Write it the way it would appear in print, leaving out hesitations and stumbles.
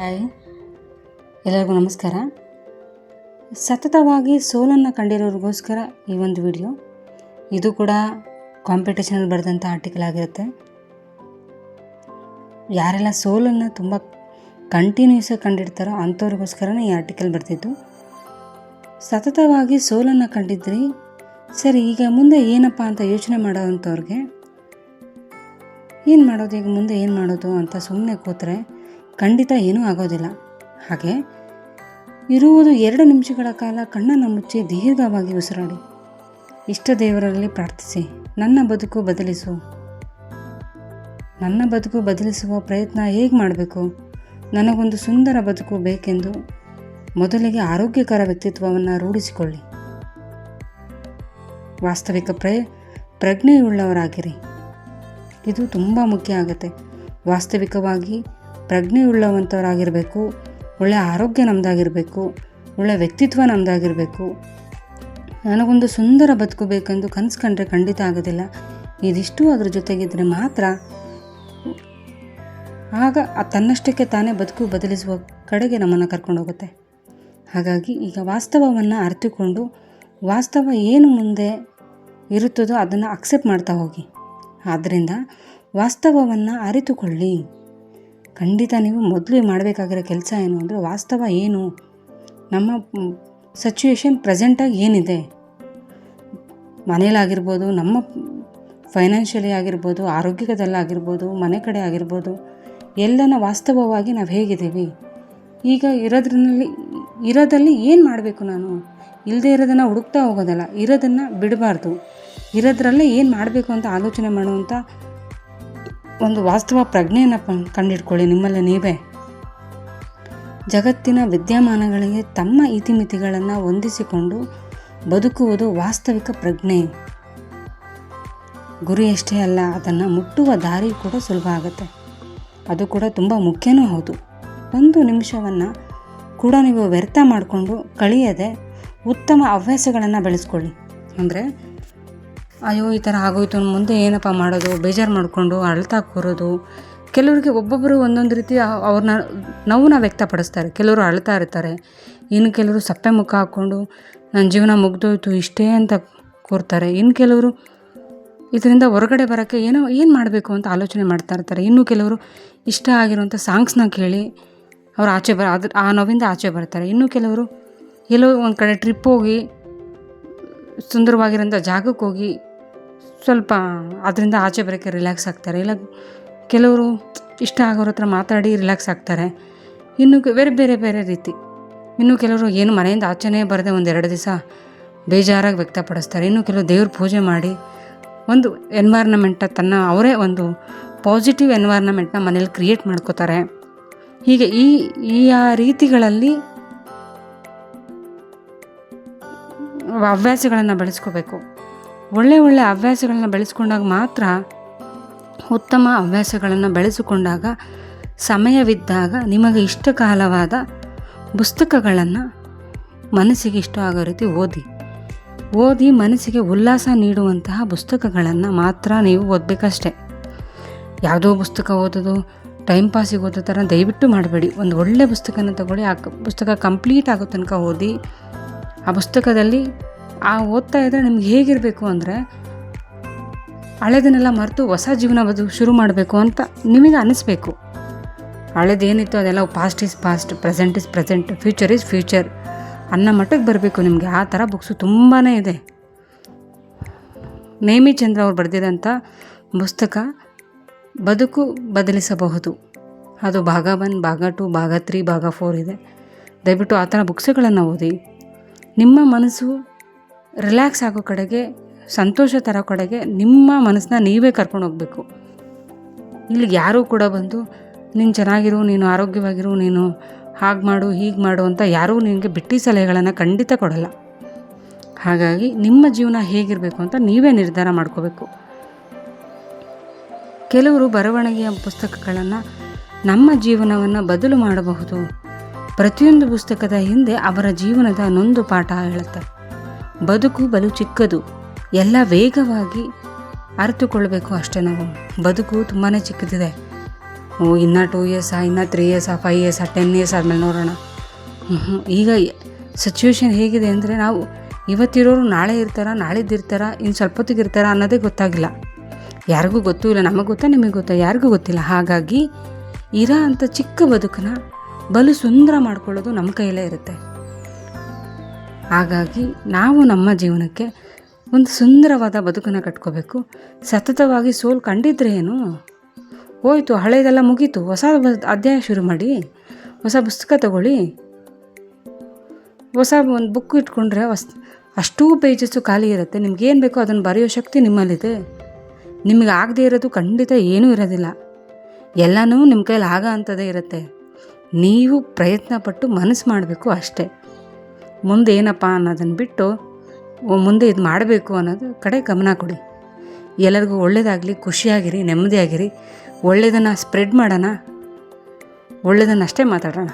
Hi, ಎಲ್ಲರಿಗೂ ನಮಸ್ಕಾರ. ಸತತವಾಗಿ ಸೋಲನ್ನು ಕಂಡಿರೋರಿಗೋಸ್ಕರ ಈ ಒಂದು ವಿಡಿಯೋ. ಇದು ಕೂಡ ಕಾಂಪಿಟೇಷನಲ್ಲಿ ಬರೆದಂಥ ಆರ್ಟಿಕಲ್ ಆಗಿರುತ್ತೆ. ಯಾರೆಲ್ಲ ಸೋಲನ್ನು ತುಂಬ ಕಂಟಿನ್ಯೂಸ್ ಆಗಿ ಕಂಡಿರ್ತಾರೋ ಅಂಥವ್ರಿಗೋಸ್ಕರನೇ ಈ ಆರ್ಟಿಕಲ್ ಬರೆದಿದ್ದು. ಸತತವಾಗಿ ಸೋಲನ್ನು ಕಂಡಿದ್ರಿ, ಸರಿ ಈಗ ಮುಂದೆ ಏನಪ್ಪ ಅಂತ ಯೋಚನೆ ಮಾಡೋವಂಥವ್ರಿಗೆ ಏನು ಮಾಡೋದು, ಈಗ ಮುಂದೆ ಏನು ಮಾಡೋದು ಅಂತ ಸುಮ್ಮನೆ ಕೂತ್ರೆ ಖಂಡಿತ ಏನೂ ಆಗೋದಿಲ್ಲ. ಹಾಗೆ ಇರುವುದು 2 ನಿಮಿಷಗಳ ಕಾಲ ಕಣ್ಣನ್ನು ಮುಚ್ಚಿ ದೀರ್ಘವಾಗಿ ಉಸಿರಾಡಿ ಇಷ್ಟ ದೇವರಲ್ಲಿ ಪ್ರಾರ್ಥಿಸಿ, ನನ್ನ ಬದುಕು ಬದಲಿಸುವ ಪ್ರಯತ್ನ ಹೇಗೆ ಮಾಡಬೇಕು, ನನಗೊಂದು ಸುಂದರ ಬದುಕು ಬೇಕೆಂದು ಮೊದಲಿಗೆ ಆರೋಗ್ಯಕರ ವ್ಯಕ್ತಿತ್ವವನ್ನು ರೂಢಿಸಿಕೊಳ್ಳಿ. ವಾಸ್ತವಿಕ ಪ್ರಜ್ಞೆಯುಳ್ಳವರಾಗಿರಿ. ಇದು ತುಂಬ ಮುಖ್ಯ ಆಗುತ್ತೆ. ವಾಸ್ತವಿಕವಾಗಿ ಪ್ರಜ್ಞೆಯುಳ್ಳವಂಥವರಾಗಿರಬೇಕು. ಒಳ್ಳೆಯ ಆರೋಗ್ಯ ನಮ್ಮದಾಗಿರಬೇಕು, ಒಳ್ಳೆಯ ವ್ಯಕ್ತಿತ್ವ ನಮ್ಮದಾಗಿರಬೇಕು. ನನಗೊಂದು ಸುಂದರ ಬದುಕು ಬೇಕೆಂದು ಕನಸು ಕಂಡ್ರೆ ಖಂಡಿತ ಆಗೋದಿಲ್ಲ. ಇದಿಷ್ಟು ಅದ್ರ ಜೊತೆಗಿದ್ರೆ ಮಾತ್ರ ಆಗ ತನ್ನಷ್ಟಕ್ಕೆ ತಾನೇ ಬದುಕು ಬದಲಿಸುವ ಕಡೆಗೆ ನಮ್ಮನ್ನು ಕರ್ಕೊಂಡು ಹೋಗುತ್ತೆ. ಹಾಗಾಗಿ ಈಗ ವಾಸ್ತವವನ್ನು ಅರಿತುಕೊಂಡು ವಾಸ್ತವ ಏನು ಮುಂದೆ ಇರುತ್ತದೋ ಅದನ್ನು ಅಕ್ಸೆಪ್ಟ್ ಮಾಡ್ತಾ ಹೋಗಿ. ಆದ್ದರಿಂದ ವಾಸ್ತವವನ್ನು ಅರಿತುಕೊಳ್ಳಿ. ಖಂಡಿತ ನೀವು ಮೊದಲು ಮಾಡಬೇಕಾಗಿರೋ ಕೆಲಸ ಏನು ಅಂದರೆ, ವಾಸ್ತವ ಏನು, ನಮ್ಮ ಸಿಚುವೇಶನ್ ಪ್ರೆಸೆಂಟಾಗಿ ಏನಿದೆ, ಮನೇಲಾಗಿರ್ಬೋದು, ನಮ್ಮ ಫೈನಾನ್ಷಿಯಲಿ ಆಗಿರ್ಬೋದು, ಆರೋಗ್ಯದಲ್ಲಾಗಿರ್ಬೋದು, ಮನೆ ಕಡೆ ಆಗಿರ್ಬೋದು, ಎಲ್ಲನ ವಾಸ್ತವವಾಗಿ ನಾವು ಹೇಗಿದ್ದೀವಿ, ಈಗ ಇರೋದಲ್ಲಿ ಏನು ಮಾಡಬೇಕು, ನಾನು ಇಲ್ಲದೇ ಇರೋದನ್ನು ಹುಡುಕ್ತಾ ಹೋಗೋದಲ್ಲ, ಇರೋದನ್ನು ಬಿಡಬಾರ್ದು, ಇರೋದ್ರಲ್ಲೇ ಏನು ಮಾಡಬೇಕು ಅಂತ ಆಲೋಚನೆ ಮಾಡುವಂಥ ಒಂದು ವಾಸ್ತವ ಪ್ರಜ್ಞೆಯನ್ನು ಕಂಡಿಡ್ಕೊಳ್ಳಿ ನಿಮ್ಮಲ್ಲಿ ನೀವೇ. ಜಗತ್ತಿನ ವಿದ್ಯಮಾನಗಳಿಗೆ ತಮ್ಮ ಇತಿಮಿತಿಗಳನ್ನು ಹೊಂದಿಸಿಕೊಂಡು ಬದುಕುವುದು ವಾಸ್ತವಿಕ ಪ್ರಜ್ಞೆ. ಗುರಿಯಷ್ಟೇ ಅಲ್ಲ, ಅದನ್ನು ಮುಟ್ಟುವ ದಾರಿ ಕೂಡ ಸುಲಭ ಆಗುತ್ತೆ. ಅದು ಕೂಡ ತುಂಬ ಮುಖ್ಯನೂ ಹೌದು. 1 ನಿಮಿಷವನ್ನು ಕೂಡ ನೀವು ವ್ಯರ್ಥ ಮಾಡಿಕೊಂಡು ಕಳೆಯದೆ ಉತ್ತಮ ಹವ್ಯಾಸಗಳನ್ನು ಬೆಳೆಸ್ಕೊಳ್ಳಿ. ಅಂದರೆ ಅಯ್ಯೋ ಈ ಥರ ಆಗೋಯ್ತು, ಮುಂದೆ ಏನಪ್ಪ ಮಾಡೋದು, ಬೇಜಾರು ಮಾಡಿಕೊಂಡು ಅಳ್ತಾ ಕೂರೋದು. ಕೆಲವರಿಗೆ ಒಬ್ಬೊಬ್ಬರು ಒಂದೊಂದು ರೀತಿ ಅವ್ರನ್ನ ನೋವನ್ನ ವ್ಯಕ್ತಪಡಿಸ್ತಾರೆ. ಕೆಲವರು ಅಳ್ತಾ ಇರ್ತಾರೆ, ಇನ್ನು ಕೆಲವರು ಸಪ್ಪೆ ಮುಖ ಹಾಕ್ಕೊಂಡು ನನ್ನ ಜೀವನ ಮುಗ್ದೋಯ್ತು ಇಷ್ಟೇ ಅಂತ ಕೂರ್ತಾರೆ. ಇನ್ನು ಕೆಲವರು ಇದರಿಂದ ಹೊರಗಡೆ ಬರೋಕ್ಕೆ ಏನು ಮಾಡಬೇಕು ಅಂತ ಆಲೋಚನೆ ಮಾಡ್ತಾ ಇರ್ತಾರೆ. ಇನ್ನು ಕೆಲವರು ಇಷ್ಟ ಆಗಿರುವಂಥ ಸಾಂಗ್ಸ್ನ ಕೇಳಿ ಅವ್ರು ಆ ನೋವಿಂದ ಆಚೆ ಬರ್ತಾರೆ. ಇನ್ನು ಕೆಲವರು ಎಲ್ಲೋ ಒಂದು ಕಡೆ ಟ್ರಿಪ್ ಹೋಗಿ ಸುಂದರವಾಗಿರೋಂಥ ಜಾಗಕ್ಕೆ ಹೋಗಿ ಸ್ವಲ್ಪ ಅದರಿಂದ ಆಚೆ ಬರೋಕ್ಕೆ ರಿಲ್ಯಾಕ್ಸ್ ಆಗ್ತಾರೆ. ಇಲ್ಲ ಕೆಲವರು ಇಷ್ಟ ಆಗೋರ ಹತ್ರ ಮಾತಾಡಿ ರಿಲ್ಯಾಕ್ಸ್ ಆಗ್ತಾರೆ. ಇನ್ನು ಬೇರೆ ರೀತಿ. ಇನ್ನು ಕೆಲವರು ಏನು ಮನೆಯಿಂದ ಆಚೆನೇ ಬರದೆ 1-2 ದಿವಸ ಬೇಜಾರಾಗಿ ವ್ಯಕ್ತಪಡಿಸ್ತಾರೆ. ಇನ್ನು ಕೆಲವರು ದೇವ್ರ ಪೂಜೆ ಮಾಡಿ ಒಂದು ಅವರೇ ಒಂದು ಪಾಸಿಟಿವ್ ಎನ್ವೈರ್ನಮೆಂಟ್ನ ಮನೇಲಿ ಕ್ರಿಯೇಟ್ ಮಾಡ್ಕೋತಾರೆ. ಹೀಗೆ ಈ ರೀತಿಗಳಲ್ಲಿ ಹವ್ಯಾಸಗಳನ್ನು ಬೆಳೆಸ್ಕೋಬೇಕು. ಒಳ್ಳೆ ಹವ್ಯಾಸಗಳನ್ನ ಬೆಳೆಸ್ಕೊಂಡಾಗ ಮಾತ್ರ, ಉತ್ತಮ ಹವ್ಯಾಸಗಳನ್ನು ಬೆಳೆಸಿಕೊಂಡಾಗ, ಸಮಯವಿದ್ದಾಗ ನಿಮಗೆ ಇಷ್ಟಕಾಲವಾದ ಪುಸ್ತಕಗಳನ್ನು ಮನಸ್ಸಿಗೆ ಇಷ್ಟ ಆಗೋ ರೀತಿ ಓದಿ ಮನಸ್ಸಿಗೆ ಉಲ್ಲಾಸ ನೀಡುವಂತಹ ಪುಸ್ತಕಗಳನ್ನು ಮಾತ್ರ ನೀವು ಓದಬೇಕಷ್ಟೆ. ಯಾವುದೋ ಪುಸ್ತಕ ಓದೋದು ಟೈಮ್ ಪಾಸಿಗೆ ಓದೋ ಥರ ದಯವಿಟ್ಟು ಮಾಡಬೇಡಿ. ಒಂದು ಒಳ್ಳೆ ಪುಸ್ತಕನ ತಗೊಳ್ಳಿ, ಆ ಪುಸ್ತಕ ಕಂಪ್ಲೀಟ್ ಆಗೋ ತನಕ ಓದಿ. ಆ ಪುಸ್ತಕದಲ್ಲಿ ಓದ್ತಾ ಇದ್ದರೆ ನಿಮ್ಗೆ ಹೇಗಿರಬೇಕು ಅಂದರೆ, ಹಳೆದನ್ನೆಲ್ಲ ಮರೆತು ಹೊಸ ಜೀವನ ಶುರು ಮಾಡಬೇಕು ಅಂತ ನಿಮಗೆ ಅನ್ನಿಸ್ಬೇಕು. ಹಳೆದೇನಿತ್ತು ಅದೆಲ್ಲ past is past, present is present, future is future ಅನ್ನೋ ಮಟ್ಟಕ್ಕೆ ಬರಬೇಕು ನಿಮಗೆ. ಆ ಥರ ಬುಕ್ಸು ತುಂಬಾ ಇದೆ. ನೇಮಿಚಂದ್ರ ಅವ್ರು ಬರೆದಿರೋಂಥ ಪುಸ್ತಕ ಬದುಕು ಬದಲಿಸಬಹುದು. ಅದು ಭಾಗ 1, ಭಾಗ 2, ಭಾಗ 3, ಭಾಗ 4 ಇದೆ. ದಯವಿಟ್ಟು ಆ ಥರ ಬುಕ್ಸ್ಗಳನ್ನು ಓದಿ. ನಿಮ್ಮ ಮನಸ್ಸು ರಿಲ್ಯಾಕ್ಸ್ ಆಗೋ ಕಡೆಗೆ, ಸಂತೋಷ ತರೋ ಕಡೆಗೆ ನಿಮ್ಮ ಮನಸ್ಸನ್ನ ನೀವೇ ಕರ್ಕೊಂಡು ಹೋಗಬೇಕು. ಇಲ್ಲಿಗೆ ಯಾರೂ ಕೂಡ ಬಂದು ನೀನು ಚೆನ್ನಾಗಿರು, ನೀನು ಆರೋಗ್ಯವಾಗಿರು, ನೀನು ಹಾಗೆ ಮಾಡು ಹೀಗೆ ಮಾಡು ಅಂತ ಯಾರೂ ನಿನಗೆ ಬಿಟ್ಟಿ ಸಲಹೆಗಳನ್ನು ಖಂಡಿತ ಕೊಡಲ್ಲ. ಹಾಗಾಗಿ ನಿಮ್ಮ ಜೀವನ ಹೇಗಿರಬೇಕು ಅಂತ ನೀವೇ ನಿರ್ಧಾರ ಮಾಡ್ಕೋಬೇಕು. ಕೆಲವರು ಬರವಣಿಗೆಯ ಪುಸ್ತಕಗಳನ್ನು ನಮ್ಮ ಜೀವನವನ್ನು ಬದಲು ಮಾಡಬಹುದು. ಪ್ರತಿಯೊಂದು ಪುಸ್ತಕದ ಹಿಂದೆ ಅವರ ಜೀವನದ ನೊಂದು ಪಾಠ ಹೇಳುತ್ತೆ. ಬದುಕು ಬಲು ಚಿಕ್ಕದು, ಎಲ್ಲ ವೇಗವಾಗಿ ಅರಿತುಕೊಳ್ಬೇಕು ಅಷ್ಟೇ. ನಾವು ಬದುಕು ತುಂಬಾ ಚಿಕ್ಕದಿದೆ. ಇನ್ನೂ 2 ಇಯರ್ಸಾ, ಇನ್ನೂ 3 ಇಯರ್ಸಾ, 5 ಇಯರ್ಸಾ, 10 ಇಯರ್ಸ್ ಆದಮೇಲೆ ನೋಡೋಣ. ಈಗ ಸಿಚುವೇಶನ್ ಹೇಗಿದೆ ಅಂದರೆ, ನಾವು ಇವತ್ತಿರೋರು ನಾಳೆ ಇರ್ತಾರ, ನಾಳಿದ್ದಿರ್ತಾರ, ಇನ್ನು ಸ್ವಲ್ಪ ಹೊತ್ತಿಗೆ ಇರ್ತಾರ ಅನ್ನೋದೇ ಗೊತ್ತಾಗಿಲ್ಲ. ಯಾರಿಗೂ ಗೊತ್ತೂ ಇಲ್ಲ. ನಮಗೆ ಗೊತ್ತಾ, ನಿಮಗೆ ಗೊತ್ತಾ, ಯಾರಿಗೂ ಗೊತ್ತಿಲ್ಲ. ಹಾಗಾಗಿ ಇರೋ ಅಂಥ ಚಿಕ್ಕ ಬದುಕನ್ನ ಬಲು ಸುಂದರ ಮಾಡ್ಕೊಳ್ಳೋದು ನಮ್ಮ ಕೈಯಲ್ಲೇ ಇರುತ್ತೆ. ಹಾಗಾಗಿ ನಾವು ನಮ್ಮ ಜೀವನಕ್ಕೆ ಒಂದು ಸುಂದರವಾದ ಬದುಕನ್ನು ಕಟ್ಕೋಬೇಕು. ಸತತವಾಗಿ ಸೋಲು ಕಂಡಿದ್ರೆ ಏನು, ಹೋಯ್ತು, ಹಳೇದೆಲ್ಲ ಮುಗೀತು, ಹೊಸ ಅಧ್ಯಾಯ ಶುರು ಮಾಡಿ, ಹೊಸ ಪುಸ್ತಕ ತಗೊಳ್ಳಿ. ಹೊಸ ಒಂದು ಬುಕ್ ಇಟ್ಕೊಂಡ್ರೆ ಅಷ್ಟೂ ಪೇಜಸ್ಸು ಖಾಲಿ ಇರುತ್ತೆ. ನಿಮ್ಗೇನು ಬೇಕೋ ಅದನ್ನು ಬರೆಯೋ ಶಕ್ತಿ ನಿಮ್ಮಲ್ಲಿದೆ. ನಿಮಗೆ ಆಗದೆ ಇರೋದು ಖಂಡಿತ ಏನೂ ಇರೋದಿಲ್ಲ. ಎಲ್ಲನೂ ನಿಮ್ಮ ಕೈಲಿ ಆಗ ಅಂಥದ್ದೇ ಇರುತ್ತೆ. ನೀವು ಪ್ರಯತ್ನಪಟ್ಟು ಮನಸ್ಸು ಮಾಡಬೇಕು ಅಷ್ಟೇ. ಮುಂದೆ ಏನಪ್ಪ ಅನ್ನೋದನ್ನು ಬಿಟ್ಟು ಮುಂದೆ ಇದು ಮಾಡಬೇಕು ಅನ್ನೋದು ಕಡೆ ಗಮನ ಕೊಡಿ. ಎಲ್ಲರಿಗೂ ಒಳ್ಳೆಯದಾಗಲಿ, ಖುಷಿಯಾಗಿರಿ, ನೆಮ್ಮದಿಯಾಗಿರಿ. ಒಳ್ಳೆಯದನ್ನು ಸ್ಪ್ರೆಡ್ ಮಾಡೋಣ, ಒಳ್ಳೆಯದನ್ನು ಅಷ್ಟೇ ಮಾತಾಡೋಣ.